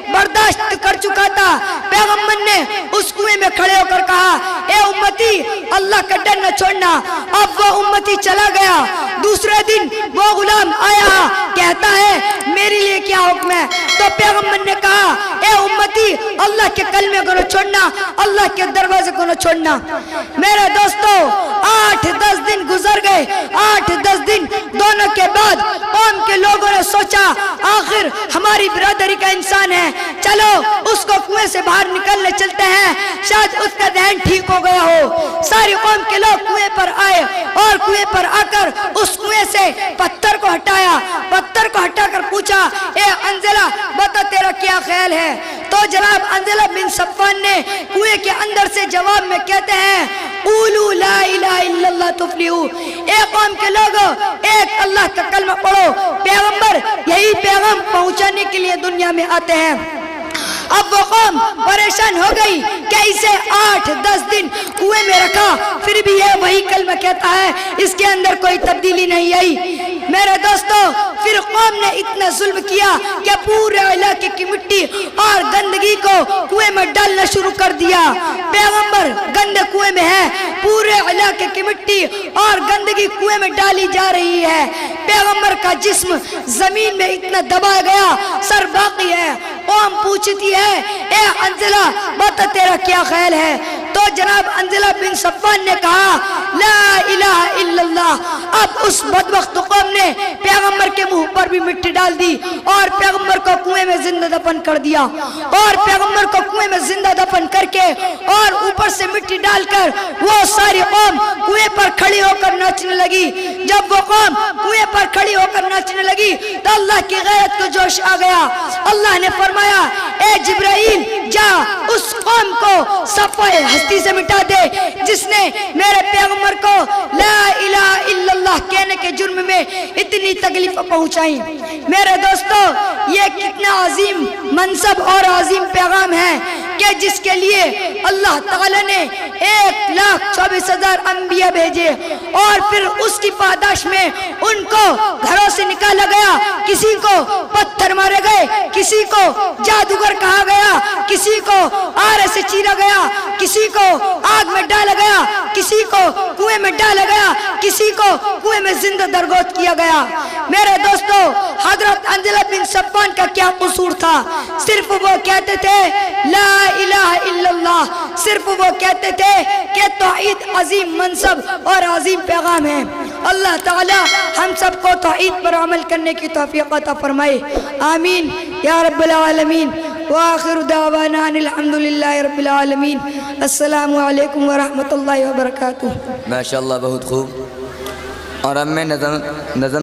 برداشت کر چکا تھا۔ پیغمبر نے اس کنویں میں کھڑے ہو کر کہا اے امتی اللہ کا ڈر نہ چھوڑنا۔ اب وہ امتی چلا گیا۔ دوسرے دن وہ غلام آیا کہتا ہے میرے لیے کیا حکم ہے؟ تو پیغمبر نے کہا اے امتی اللہ کے کلمے کو نہ چھوڑنا، اللہ کے دروازے کو نہ چھوڑنا۔ میرے دوستو 8-10 دن گزر گئے۔ 8-10 دن دونوں کے بعد قوم کے لوگوں نے سوچا آخر ہماری برادری کا انسان ہے، چلو اس کو کنویں سے باہر نکلنے چلتے ہیں، شاید اس کا ذہن ٹھیک ہو گیا ہو۔ ساری قوم کے لوگ کنویں پر آئے اور کنویں پر آ کر اس کنویں سے پتھر کو ہٹایا۔ پتھر کو ہٹا کر پوچھا اے انزلہ بتا تیرا کیا خیال ہے؟ تو جناب انزلہ بن صفوان نے کنویں کے اندر سے جواب میں کہتے ہیں قولوا لا الہ الا اللہ تفلحوا، اے قوم کے لوگوں ایک اللہ کا کلمہ پڑھو۔ پیغمبر یہی پیغام پہنچانے کے لیے دنیا میں آتے ہیں۔ اب وہ قوم پریشان ہو گئی کہ اسے 8-10 دن کنویں میں رکھا پھر بھی یہ وہی کلمہ کہتا ہے، اس کے اندر کوئی تبدیلی نہیں آئی۔ میرے دوستو پھر قوم نے اتنا ظلم کیا کہ پورے علاقے کی مٹی اور گندگی کو کنویں میں ڈالنا شروع کر دیا۔ پیغمبر گندے کنویں میں ہے، پورے علاقے کی مٹی اور گندگی کنویں میں ڈالی جا رہی ہے۔ پیغمبر کا جسم زمین میں اتنا دبا گیا، سر باقی ہے۔ قوم پوچھتی ہے اے انزلہ بتا تیرا کیا خیال ہے؟ تو جناب انزلہ بن صفوان نے کہا لا الہ الا اللہ۔ اب اس بدبخت قوم نے پیغمبر کے منہ پر بھی مٹی ڈال دی اور پیغمبر کو کنویں میں زندہ دفن کر دیا، اور پیغمبر کو کنویں میں زندہ دفن کر کے اور اوپر سے مٹی ڈال کر وہ ساری قوم کنویں پر کھڑی ہو کر ناچنے لگی۔ جب وہ قوم کنویں پر کھڑی ہو کر ناچنے لگی تو اللہ کی غیرت کو جوش آ گیا۔ اللہ نے فرمایا اے جبرائیل جا اس قوم کو صفحہ ہستی سے مٹا دے جس نے میرے پیغمبر کو لا الہ الا اللہ کہنے کے جرم میں اتنی تکلیف پہنچائی۔ میرے دوستو یہ کتنا عظیم منصب اور عظیم پیغام ہے کہ جس کے لیے اللہ تعالیٰ نے 1,24,000 انبیاء بھیجے اور پھر اس کی پاداش میں ان کو گھروں سے نکالا گیا، کسی کو پتھر مارے گئے، کسی کو جادوگر کہا گیا، کسی کو آرے سے چیرا گیا، کسی کو آگ میں ڈالا گیا، کسی کو کنویں میں ڈالا گیا، کسی کو کنویں میں زندہ درگوت کیا گیا۔ میرے دوستو حضرت انزلہ بن صفوان کا کیا قصور تھا؟ صرف وہ کہتے تھے لا الہ الا اللہ، صرف وہ کہتے تھے کہ توحید عظیم منصب اور عظیم پیغام ہے۔ اللہ تعالی ہم سب کو توحید پر عمل کرنے کی توفیق عطا فرمائے، آمین یا رب العالمین۔ وآخر دعوانا ان الحمدللہ رب العالمین۔ السلام علیکم ورحمۃ اللہ وبرکاتہ۔ ماشاءاللہ بہت خوب۔ اور اب میں نظم